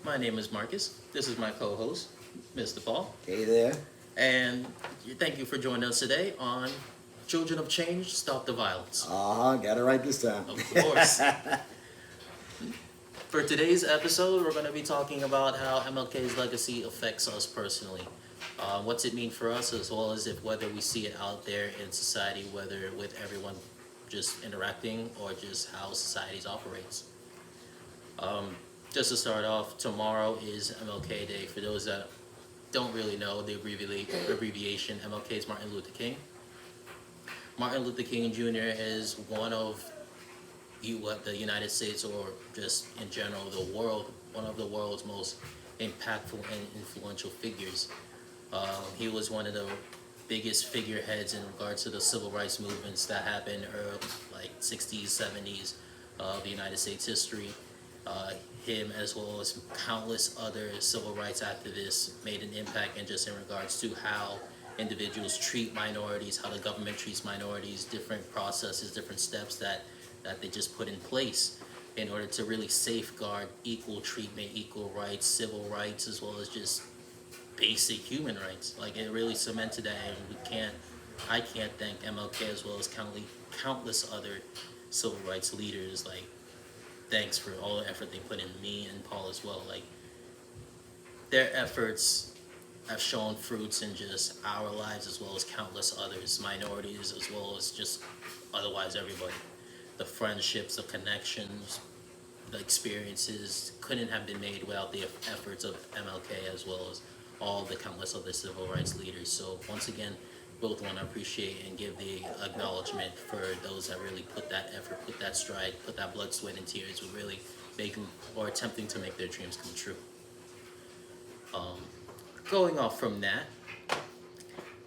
My name is Marcus. This is my co-host, Mr. Paul. Hey there. And thank you for joining us today on Children of Change, Stop the Violence. Got it right this time. Of course. For today's episode, we're going to be talking about how MLK's legacy affects us personally. What's it mean for us, as well as if whether we see it out there in society, whether with everyone just interacting or just how society operates. Just to start off, tomorrow is MLK Day. For those that don't really know, the abbreviation MLK is Martin Luther King. Martin Luther King Jr. is one of the United States, or just in general the world, one of the world's most impactful and influential figures. He was one of the biggest figureheads in regards to the civil rights movements that happened early, like 60s, 70s of the United States history. Him, as well as countless other civil rights activists, made an impact, and just in regards to how individuals treat minorities, how the government treats minorities, different processes, different steps that they just put in place in order to really safeguard equal treatment, equal rights, civil rights, as well as just basic human rights. Like, it really cemented that, and I can't thank MLK, as well as countless other civil rights leaders. Like, thanks for all the effort they put in, me and Paul as well. Like, their efforts have shown fruits in just our lives, as well as countless others, minorities, as well as just otherwise everybody. The friendships, the connections, the experiences couldn't have been made without the efforts of MLK, as well as all the countless other civil rights leaders. So once again, both want to appreciate and give the acknowledgement for those that really put that effort, put that stride, put that blood, sweat, and tears with really making or attempting to make their dreams come true. Going off from that,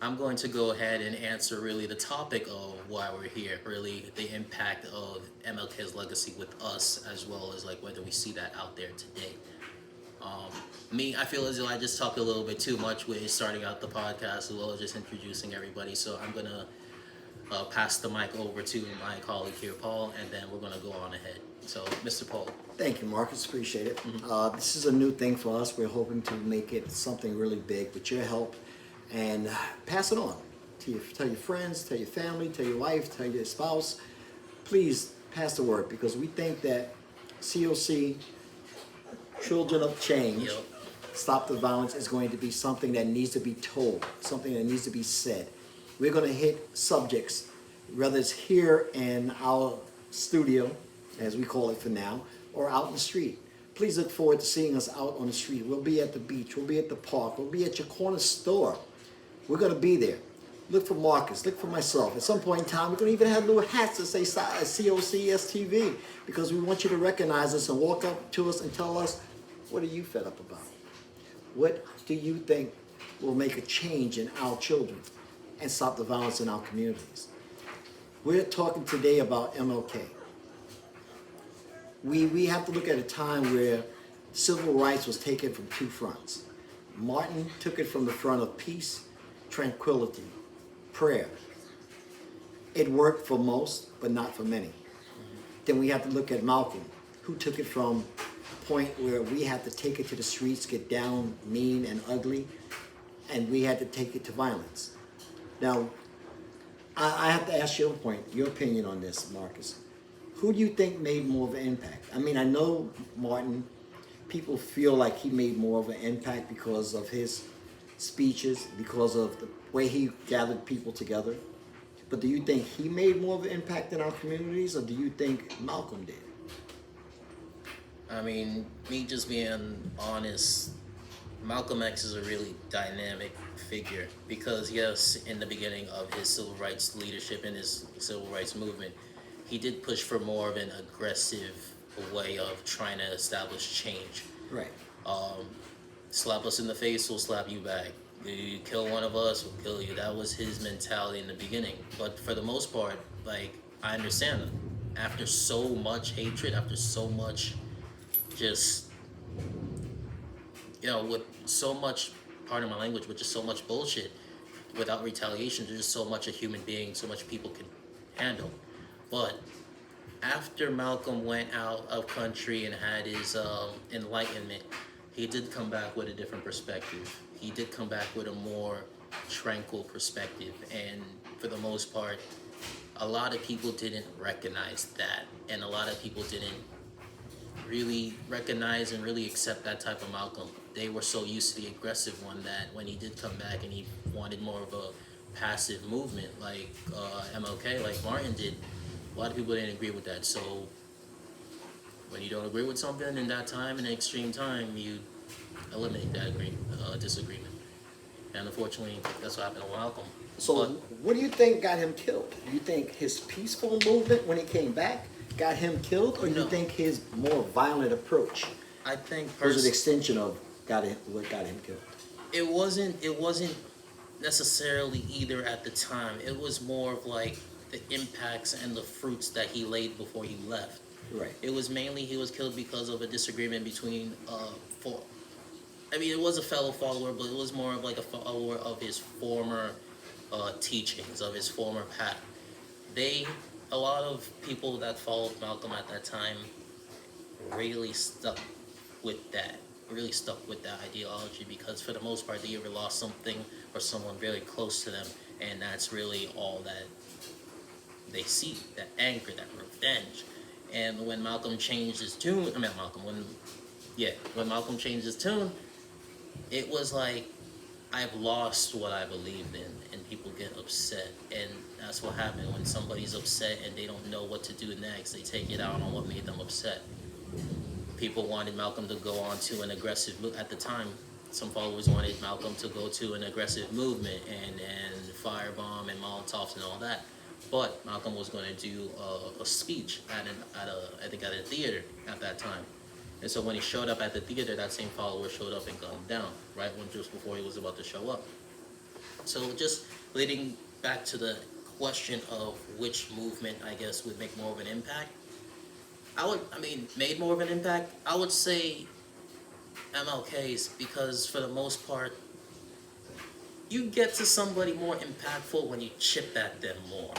I'm going to go ahead and answer really the topic of why we're here, really the impact of MLK's legacy with us, as well as like whether we see that out there today. I feel as though I just talked a little bit too much with starting out the podcast, as well as just introducing everybody. So I'm gonna pass the mic over to my colleague here, Paul, and then we're gonna go on ahead. So, Mr. Paul. Thank you, Marcus. Appreciate it. This is a new thing for us. We're hoping to make it something really big with your help, and pass it on to tell your friends, tell your family, tell your wife, tell your spouse. Please pass the word, because we think that COC, Children of Change, Yep. Stop the Violence, is going to be something that needs to be told, something that needs to be said. We're going to hit subjects, whether it's here in our studio, as we call it for now, or out in the street. Please look forward to seeing us out on the street. We'll be at the beach, we'll be at the park, we'll be at your corner store. We're going to be there. Look for Marcus, look for myself. At some point in time, we're going to even have little hats that say COCSTV, because we want you to recognize us and walk up to us and tell us, what are you fed up about? What do you think will make a change in our children and stop the violence in our communities? We're talking today about MLK. We have to look at a time where civil rights was taken from two fronts. Martin took it from the front of peace, tranquility, prayer. It worked for most, but not for many. Then we have to look at Malcolm, who took it from a point where we had to take it to the streets, get down, mean and ugly, and we had to take it to violence. Now, I have to ask your opinion on this, Marcus. Who do you think made more of an impact? I mean, I know Martin, people feel like he made more of an impact because of his speeches, because of the way he gathered people together. But do you think he made more of an impact in our communities, or do you think Malcolm did? I mean, me just being honest, Malcolm X is a really dynamic figure, because yes, in the beginning of his civil rights leadership and his civil rights movement, he did push for more of an aggressive way of trying to establish change. Right. Slap us in the face, we'll slap you back. You kill one of us, we'll kill you. That was his mentality in the beginning. But for the most part, like, I understand that after so much hatred, after so much just, with so much, pardon my language, with just so much bullshit, without retaliation, there's just so much a human being, so much people can handle. But after Malcolm went out of country and had his enlightenment, he did come back with a different perspective. He did come back with a more tranquil perspective, and for the most part, a lot of people didn't recognize that, and a lot of people didn't really recognize and really accept that type of Malcolm. They were so used to the aggressive one that when he did come back and he wanted more of a passive movement like MLK, like Martin did, a lot of people didn't agree with that. So when you don't agree with something in that time, in an extreme time, you eliminate that disagreement. And unfortunately, that's what happened to Malcolm. So, But what do you think got him killed? Do you think his peaceful movement when he came back got him killed, or do you No. think his more violent approach I think was an extension of what got him killed? it wasn't necessarily either at the time. It was more of like the impacts and the fruits that he laid before he left. Right. It was mainly he was killed because of a disagreement between four. I mean, it was a fellow follower, but it was more of like a follower of his former teachings, of his former path. A lot of people that followed Malcolm at that time really stuck with that, ideology, because for the most part they either lost something or someone very close to them, and that's really all that they see, that anger, that revenge. And when Malcolm changed his tune, when Malcolm changed his tune, it was like, I've lost what I believed in, and people get upset. And that's what happened when somebody's upset and they don't know what to do next. They take it out on what made them upset. People wanted Malcolm to go on to an aggressive at the time. Some followers wanted Malcolm to go to an aggressive movement and firebomb and Molotovs and all that. But Malcolm was going to do a speech at a theater at that time. And so when he showed up at the theater, that same follower showed up and gunned him down, right when just before he was about to show up. So just leading back to the question of which movement, I guess, would make more of an impact. Made more of an impact. I would say MLK's, because for the most part, you get to somebody more impactful when you chip at them more.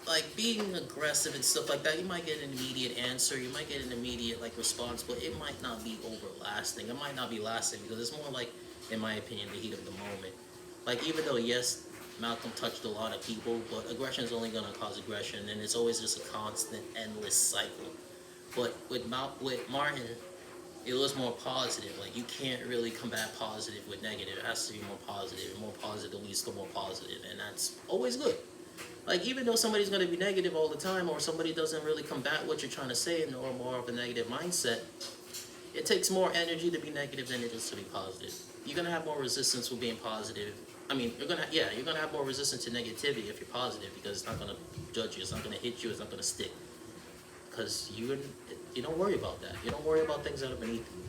Like being aggressive and stuff like that, you might get an immediate answer, you might get an immediate response, but it might not be overlasting. It might not be lasting because it's more like, in my opinion, the heat of the moment. Like even though yes, Malcolm touched a lot of people, but aggression is only gonna cause aggression, and it's always just a constant, endless cycle. But with Martin, it was more positive. Like you can't really combat positive with negative. It has to be more positive. And more positive leads to more positive, and that's always good. Like even though somebody's going to be negative all the time, or somebody doesn't really combat what you're trying to say, or more of a negative mindset, it takes more energy to be negative than it is to be positive. You're going to have more resistance with being positive. I mean, you're going to have more resistance to negativity if you're positive, because it's not going to judge you, it's not going to hit you, it's not going to stick. Because you don't worry about that. You don't worry about things that are beneath you.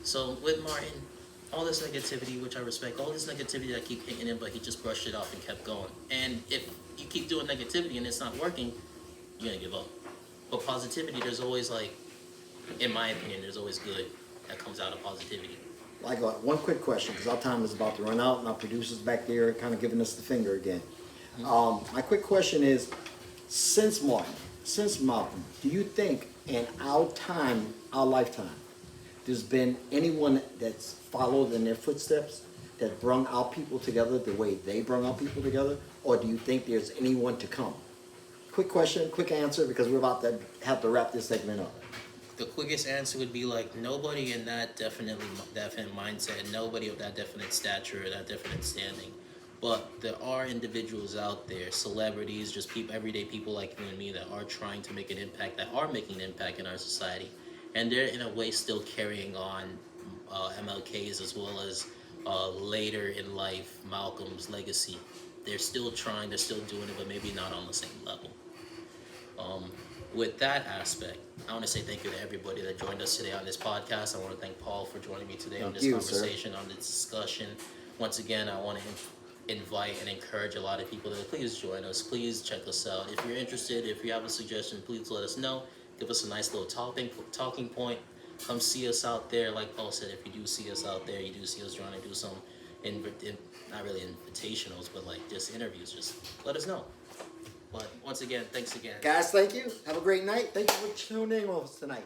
So with Martin, all this negativity, which I respect, all this negativity that keep hitting him, but he just brushed it off and kept going. And if you keep doing negativity and it's not working, you're gonna give up. But positivity, there's always in my opinion, there's always good that comes out of positivity. I got one quick question because our time is about to run out, and our producer's back there kind of giving us the finger again. My quick question is, since Martin, since Malcolm, do you think in our time, our lifetime, there's been anyone that's followed in their footsteps that brung our people together the way they brung our people together? Or do you think there's anyone to come? Quick question, quick answer, because we're about to have to wrap this segment up. The quickest answer would be nobody in that definite mindset, nobody of that definite stature or that definite standing. But there are individuals out there, celebrities, just everyday people like you and me that are trying to make an impact, that are making an impact in our society. And they're in a way still carrying on MLK's as well as later in life Malcolm's legacy. They're still trying, they're still doing it, but maybe not on the same level. With that aspect, I want to say thank you to everybody that joined us today on this podcast. I want to thank Paul for joining me today on this conversation, on this discussion. Once again, I want to invite and encourage a lot of people to please join us. Please check us out. If you're interested, if you have a suggestion, please let us know. Give us a nice little talking point. Come see us out there. Like Paul said, if you do see us out there, you do see us trying to do some, not really invitationals, but just interviews, just let us know. But once again, thanks again. Guys, thank you. Have a great night. Thank you for tuning in with us tonight.